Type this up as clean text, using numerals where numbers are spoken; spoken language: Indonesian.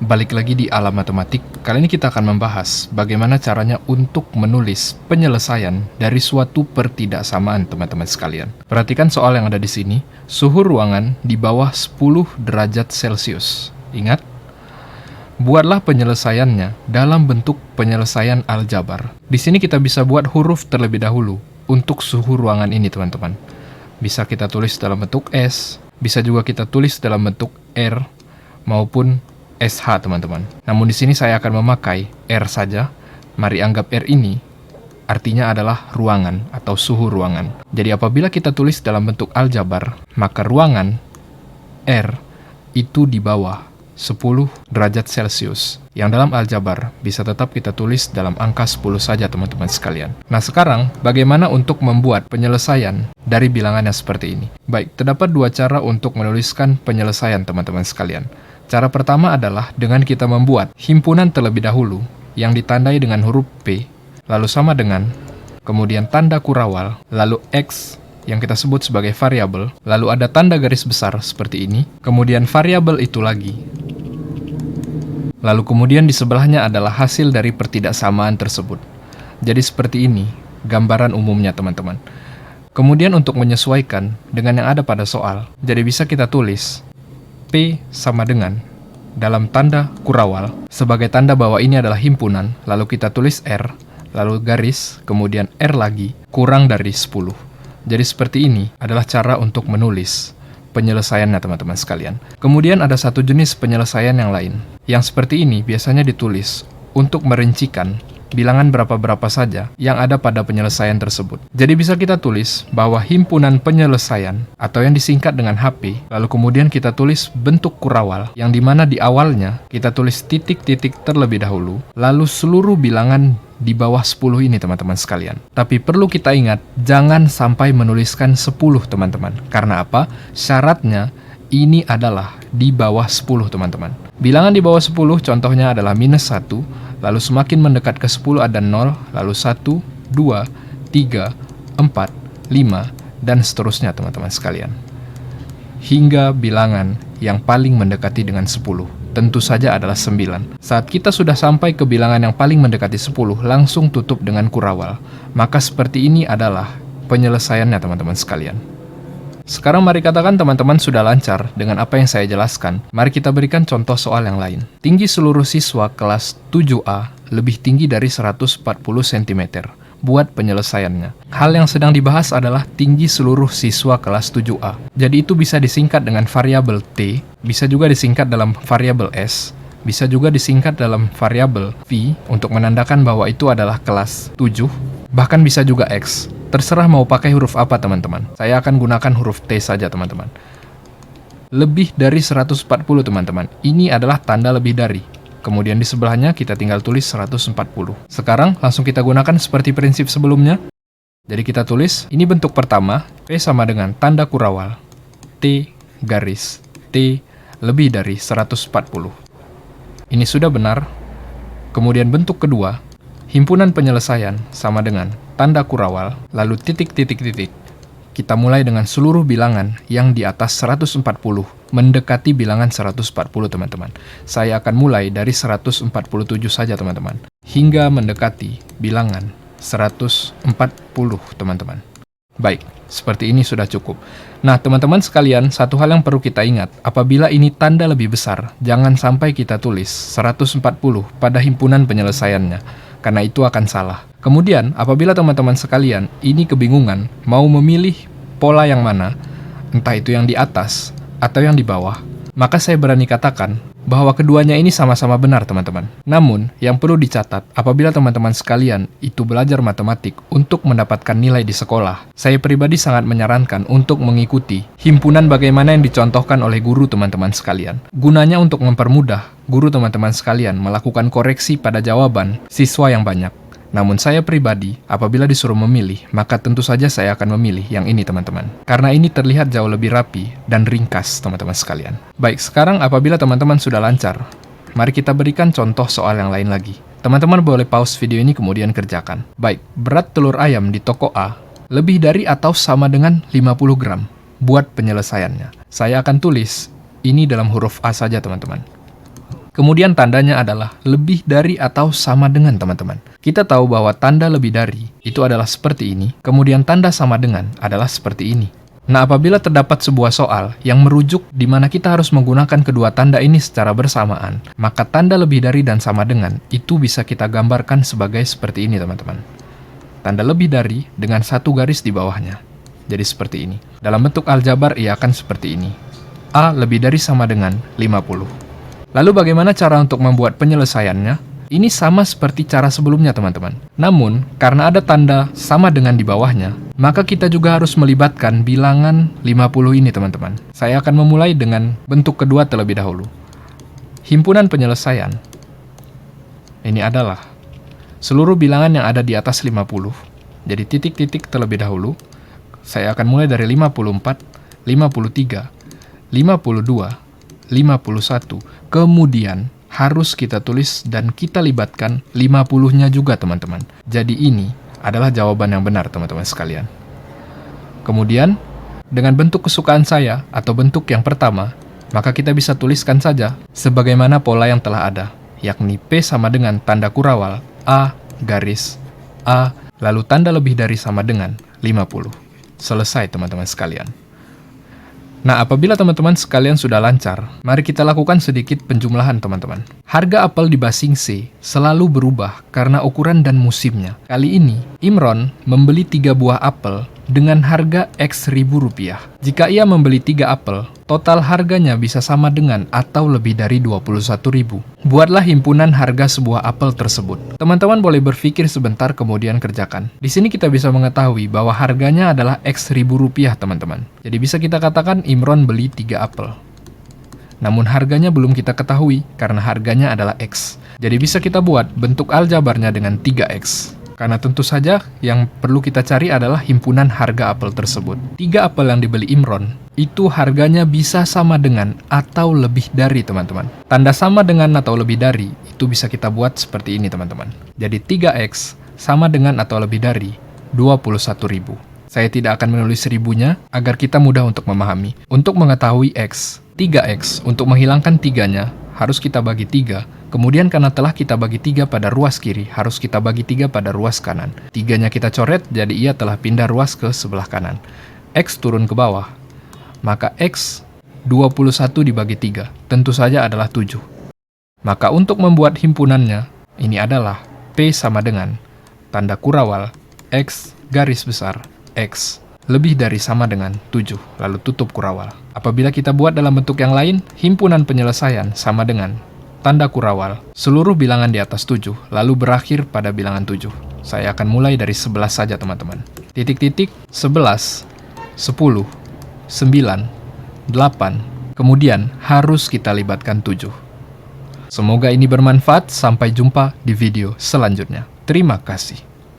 Balik lagi di Alam Matematik. Kali ini kita akan membahas bagaimana caranya untuk menulis penyelesaian dari suatu pertidaksamaan, teman-teman sekalian. Perhatikan soal yang ada di sini. Suhu ruangan di bawah 10 derajat Celcius. Ingat, buatlah penyelesaiannya dalam bentuk penyelesaian aljabar. Di sini kita bisa buat huruf terlebih dahulu untuk suhu ruangan ini, teman-teman. Bisa kita tulis dalam bentuk S, bisa juga kita tulis dalam bentuk R maupun SH, teman-teman. Namun di sini saya akan memakai R saja. Mari anggap R ini artinya adalah ruangan atau suhu ruangan. Jadi apabila kita tulis dalam bentuk aljabar, maka ruangan R itu di bawah 10 derajat Celcius. Yang dalam aljabar bisa tetap kita tulis dalam angka 10 saja, teman-teman sekalian. Nah sekarang, bagaimana untuk membuat penyelesaian dari bilangan yang seperti ini? Baik, terdapat dua cara untuk menuliskan penyelesaian, teman-teman sekalian. Cara pertama adalah dengan kita membuat himpunan terlebih dahulu yang ditandai dengan huruf P, lalu sama dengan, kemudian tanda kurawal, lalu X yang kita sebut sebagai variabel, lalu ada tanda garis besar seperti ini, kemudian variabel itu lagi. Lalu kemudian di sebelahnya adalah hasil dari pertidaksamaan tersebut. Jadi seperti ini gambaran umumnya, teman-teman. Kemudian untuk menyesuaikan dengan yang ada pada soal, jadi bisa kita tulis P sama dengan dalam tanda kurawal sebagai tanda bahwa ini adalah himpunan, lalu kita tulis R, lalu garis, kemudian R lagi, kurang dari 10. Jadi seperti ini adalah cara untuk menulis penyelesaiannya, teman-teman sekalian. Kemudian ada satu jenis penyelesaian yang lain, yang seperti ini biasanya ditulis untuk merincikan bilangan berapa-berapa saja yang ada pada penyelesaian tersebut. Jadi bisa kita tulis bahwa himpunan penyelesaian atau yang disingkat dengan HP, lalu kemudian kita tulis bentuk kurawal yang dimana di awalnya kita tulis titik-titik terlebih dahulu, lalu seluruh bilangan di bawah 10 ini, teman-teman sekalian. Tapi perlu kita ingat, jangan sampai menuliskan 10, teman-teman. Karena apa? Syaratnya ini adalah di bawah 10, teman-teman. Bilangan di bawah 10 contohnya adalah minus 1, lalu semakin mendekat ke 10 ada 0, lalu 1, 2, 3, 4, 5, dan seterusnya, teman-teman sekalian. Hingga bilangan yang paling mendekati dengan 10, tentu saja adalah 9. Saat kita sudah sampai ke bilangan yang paling mendekati 10, langsung tutup dengan kurawal. Maka seperti ini adalah penyelesaiannya, teman-teman sekalian. Sekarang mari katakan teman-teman sudah lancar dengan apa yang saya jelaskan. Mari kita berikan contoh soal yang lain. Tinggi seluruh siswa kelas 7A lebih tinggi dari 140 cm. Buat penyelesaiannya. Hal yang sedang dibahas adalah tinggi seluruh siswa kelas 7A. Jadi itu bisa disingkat dengan variabel T, bisa juga disingkat dalam variabel S, bisa juga disingkat dalam variabel V untuk menandakan bahwa itu adalah kelas 7, bahkan bisa juga X. Terserah mau pakai huruf apa, teman-teman. Saya akan gunakan huruf T saja, teman-teman. Lebih dari 140, teman-teman. Ini adalah tanda lebih dari. Kemudian di sebelahnya kita tinggal tulis 140. Sekarang langsung kita gunakan seperti prinsip sebelumnya. Jadi kita tulis, ini bentuk pertama, P sama dengan tanda kurawal, T garis, T lebih dari 140. Ini sudah benar. Kemudian bentuk kedua, himpunan penyelesaian sama dengan tanda kurawal, lalu titik-titik-titik. Kita mulai dengan seluruh bilangan yang di atas 140, mendekati bilangan 140, teman-teman. Saya akan mulai dari 147 saja, teman-teman, hingga mendekati bilangan 140, teman-teman. Baik, seperti ini sudah cukup. Nah, teman-teman sekalian, satu hal yang perlu kita ingat, apabila ini tanda lebih besar, jangan sampai kita tulis 140 pada himpunan penyelesaiannya, karena itu akan salah. Kemudian, apabila teman-teman sekalian ini kebingungan mau memilih pola yang mana, entah itu yang di atas atau yang di bawah, maka saya berani katakan bahwa keduanya ini sama-sama benar, teman-teman. Namun, yang perlu dicatat, apabila teman-teman sekalian itu belajar matematik untuk mendapatkan nilai di sekolah, saya pribadi sangat menyarankan untuk mengikuti himpunan bagaimana yang dicontohkan oleh guru teman-teman sekalian. Gunanya untuk mempermudah guru teman-teman sekalian melakukan koreksi pada jawaban siswa yang banyak. Namun saya pribadi, apabila disuruh memilih, maka tentu saja saya akan memilih yang ini, teman-teman. Karena ini terlihat jauh lebih rapi dan ringkas, teman-teman sekalian. Baik, sekarang apabila teman-teman sudah lancar, mari kita berikan contoh soal yang lain lagi. Teman-teman boleh pause video ini kemudian kerjakan. Baik, berat telur ayam di toko A lebih dari atau sama dengan 50 gram. Buat penyelesaiannya. Saya akan tulis ini dalam huruf A saja, teman-teman. Kemudian tandanya adalah lebih dari atau sama dengan, teman-teman. Kita tahu bahwa tanda lebih dari itu adalah seperti ini, kemudian tanda sama dengan adalah seperti ini. Nah, apabila terdapat sebuah soal yang merujuk di mana kita harus menggunakan kedua tanda ini secara bersamaan, maka tanda lebih dari dan sama dengan itu bisa kita gambarkan sebagai seperti ini, teman-teman. Tanda lebih dari dengan satu garis di bawahnya. Jadi seperti ini. Dalam bentuk aljabar ia akan seperti ini. A lebih dari sama dengan 50. Lalu bagaimana cara untuk membuat penyelesaiannya? Ini sama seperti cara sebelumnya, teman-teman. Namun, karena ada tanda sama dengan di bawahnya, maka kita juga harus melibatkan bilangan 50 ini, teman-teman. Saya akan memulai dengan bentuk kedua terlebih dahulu. Himpunan penyelesaian. Ini adalah seluruh bilangan yang ada di atas 50. Jadi titik-titik terlebih dahulu. Saya akan mulai dari 54, 53, 52, 51. Kemudian harus kita tulis dan kita libatkan 50-nya juga, teman-teman. Jadi ini adalah jawaban yang benar, teman-teman sekalian. Kemudian, dengan bentuk kesukaan saya atau bentuk yang pertama, maka kita bisa tuliskan saja sebagaimana pola yang telah ada, yakni P sama dengan tanda kurawal A garis A, lalu tanda lebih dari sama dengan 50. Selesai, teman-teman sekalian. Nah, apabila teman-teman sekalian sudah lancar, mari kita lakukan sedikit penjumlahan, teman-teman. Harga apel di Basing C selalu berubah karena ukuran dan musimnya. Kali ini, Imron membeli 3 buah apel dengan harga X ribu rupiah. Jika ia membeli 3 apel, total harganya bisa sama dengan atau lebih dari 21.000. Buatlah himpunan harga sebuah apel tersebut. Teman-teman boleh berpikir sebentar kemudian kerjakan. Di sini kita bisa mengetahui bahwa harganya adalah X ribu rupiah, teman-teman. Jadi bisa kita katakan Imron beli 3 apel. Namun harganya belum kita ketahui karena harganya adalah X. Jadi bisa kita buat bentuk aljabarnya dengan 3X. Karena tentu saja yang perlu kita cari adalah himpunan harga apel tersebut. 3 apel yang dibeli Imron, itu harganya bisa sama dengan atau lebih dari, teman-teman. Tanda sama dengan atau lebih dari, itu bisa kita buat seperti ini, teman-teman. Jadi 3X sama dengan atau lebih dari 21.000. Saya tidak akan menulis ribunya agar kita mudah untuk memahami. Untuk mengetahui X, 3X, untuk menghilangkan 3-nya, harus kita bagi 3. Kemudian karena telah kita bagi 3 pada ruas kiri, harus kita bagi 3 pada ruas kanan. 3-nya kita coret, jadi ia telah pindah ruas ke sebelah kanan. X turun ke bawah. Maka X 21 dibagi 3, tentu saja adalah 7. Maka untuk membuat himpunannya, ini adalah P sama dengan tanda kurawal X garis besar X lebih dari sama dengan 7, lalu tutup kurawal. Apabila kita buat dalam bentuk yang lain, himpunan penyelesaian sama dengan tanda kurawal seluruh bilangan di atas 7, lalu berakhir pada bilangan 7. Saya akan mulai dari 11 saja, teman-teman. Titik-titik 11, 10, 9, 8, kemudian harus kita libatkan 7. Semoga ini bermanfaat. Sampai jumpa di video selanjutnya. Terima kasih.